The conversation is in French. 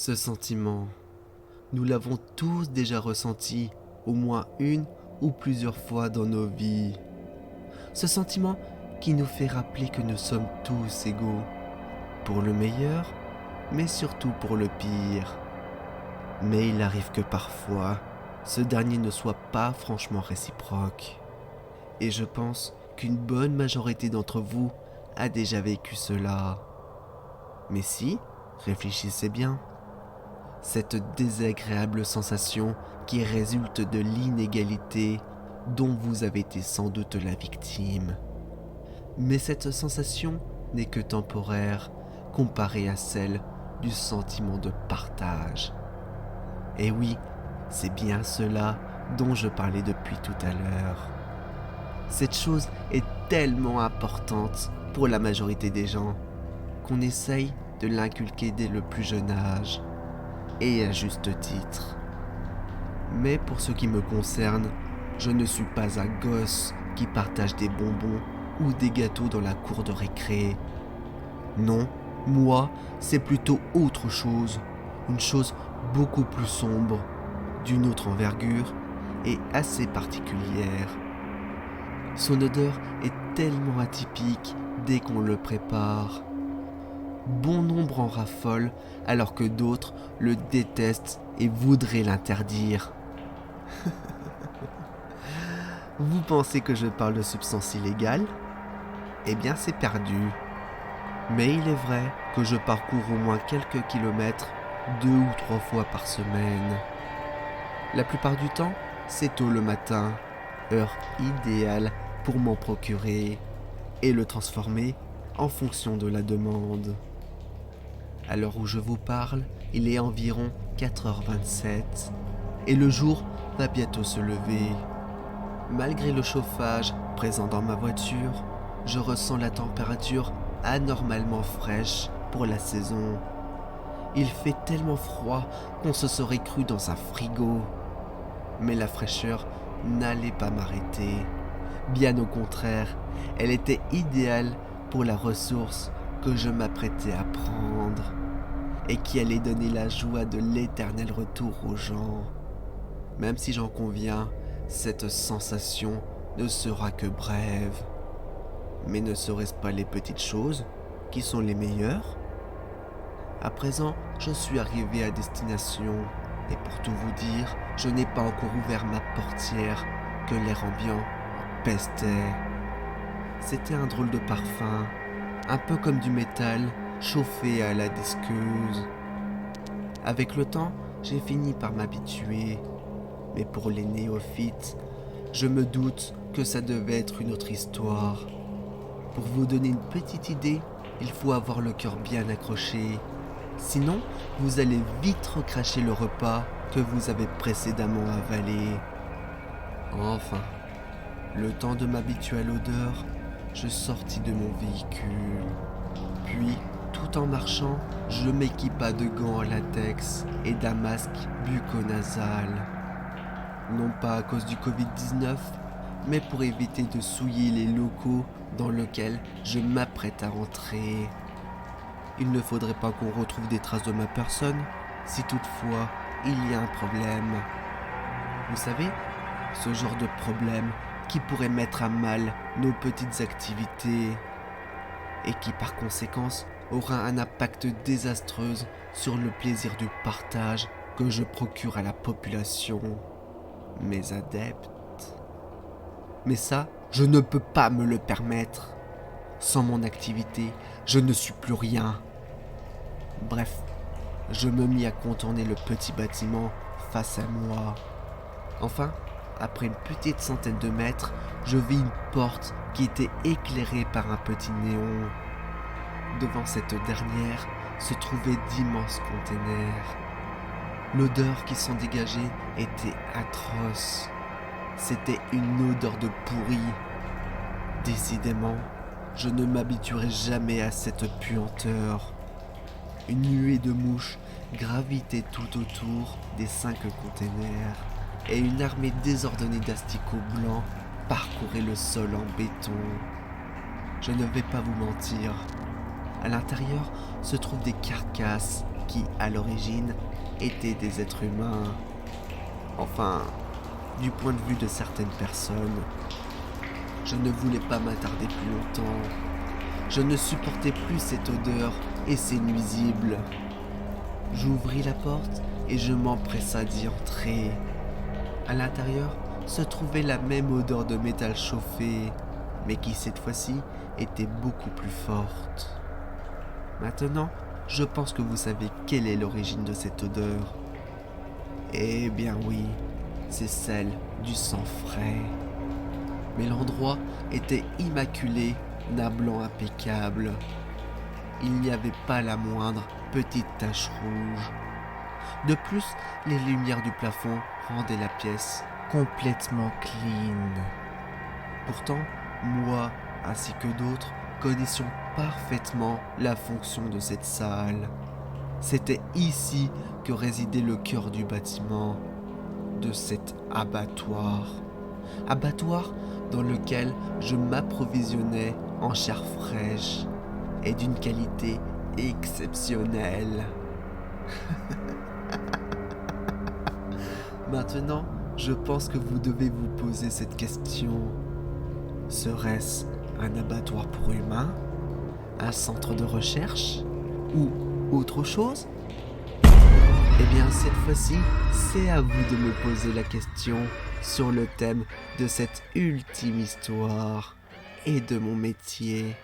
Ce sentiment, nous l'avons tous déjà ressenti au moins une ou plusieurs fois dans nos vies. Ce sentiment qui nous fait rappeler que nous sommes tous égaux, pour le meilleur, mais surtout pour le pire. Mais il arrive que parfois, ce dernier ne soit pas franchement réciproque. Et je pense qu'une bonne majorité d'entre vous a déjà vécu cela. Mais si, réfléchissez bien. Cette désagréable sensation qui résulte de l'inégalité dont vous avez été sans doute la victime. Mais cette sensation n'est que temporaire comparée à celle du sentiment de partage. Et oui, c'est bien cela dont je parlais depuis tout à l'heure. Cette chose est tellement importante pour la majorité des gens qu'on essaye de l'inculquer dès le plus jeune âge, et à juste titre. Mais pour ce qui me concerne, je ne suis pas un gosse qui partage des bonbons ou des gâteaux dans la cour de récré. Non, moi, c'est plutôt autre chose, une chose beaucoup plus sombre, d'une autre envergure et assez particulière. Son odeur est tellement atypique dès qu'on le prépare. Bon nombre en raffolent alors que d'autres le détestent et voudraient l'interdire. Vous pensez que je parle de substances illégales ? Eh bien c'est perdu. Mais il est vrai que je parcours au moins quelques kilomètres 2 ou 3 fois par semaine. La plupart du temps, c'est tôt le matin, heure idéale pour m'en procurer et le transformer en fonction de la demande. À l'heure où je vous parle, il est environ 4h27 et le jour va bientôt se lever. Malgré le chauffage présent dans ma voiture, je ressens la température anormalement fraîche pour la saison. Il fait tellement froid qu'on se serait cru dans un frigo. Mais la fraîcheur n'allait pas m'arrêter. Bien au contraire, elle était idéale pour la ressource que je m'apprêtais à prendre et qui allait donner la joie de l'éternel retour aux gens. Même si j'en conviens, cette sensation ne sera que brève. Mais ne seraient-ce pas les petites choses qui sont les meilleures ? À présent, je suis arrivé à destination et pour tout vous dire, je n'ai pas encore ouvert ma portière que l'air ambiant en pestait. C'était un drôle de parfum, un peu comme du métal chauffé à la disqueuse. Avec le temps, j'ai fini par m'habituer, mais pour les néophytes, je me doute que ça devait être une autre histoire. Pour vous donner une petite idée, il faut avoir le cœur bien accroché. Sinon, vous allez vite recracher le repas que vous avez précédemment avalé. Enfin, le temps de m'habituer à l'odeur, je sortis de mon véhicule. Puis, tout en marchant, je m'équipa de gants en latex et d'un masque bucco-nasal. Non pas à cause du Covid-19, mais pour éviter de souiller les locaux dans lesquels je m'apprête à entrer. Il ne faudrait pas qu'on retrouve des traces de ma personne, si toutefois il y a un problème. Vous savez, ce genre de problème qui pourrait mettre à mal nos petites activités et qui par conséquence aura un impact désastreux sur le plaisir du partage que je procure à la population, mes adeptes. Mais ça, je ne peux pas me le permettre. Sans mon activité, je ne suis plus rien. Bref, je me mis à contourner le petit bâtiment face à moi. Enfin, après une petite centaine de mètres, je vis une porte qui était éclairée par un petit néon. Devant cette dernière se trouvaient d'immenses containers. L'odeur qui s'en dégageait était atroce. C'était une odeur de pourri. Décidément, je ne m'habituerai jamais à cette puanteur. Une nuée de mouches gravitait tout autour des 5 containers et une armée désordonnée d'asticots blancs parcourait le sol en béton. Je ne vais pas vous mentir, à l'intérieur se trouvent des carcasses qui, à l'origine, étaient des êtres humains. Enfin, du point de vue de certaines personnes. Je ne voulais pas m'attarder plus longtemps. Je ne supportais plus cette odeur et ces nuisibles. J'ouvris la porte et je m'empressa d'y entrer. À l'intérieur se trouvait la même odeur de métal chauffé, mais qui cette fois-ci était beaucoup plus forte. Maintenant, je pense que vous savez quelle est l'origine de cette odeur. Eh bien oui, c'est celle du sang frais. Mais l'endroit était immaculé d'un blanc impeccable. Il n'y avait pas la moindre petite tache rouge. De plus, les lumières du plafond rendaient la pièce complètement clean. Pourtant, moi, ainsi que d'autres, connaissions parfaitement la fonction de cette salle. C'était ici que résidait le cœur du bâtiment, de cet abattoir. Abattoir dans lequel je m'approvisionnais en chair fraîche et d'une qualité exceptionnelle. Maintenant, je pense que vous devez vous poser cette question. Serait-ce un abattoir pour humains? Un centre de recherche? Ou autre chose? Eh bien, cette fois-ci, c'est à vous de me poser la question sur le thème de cette ultime histoire et de mon métier.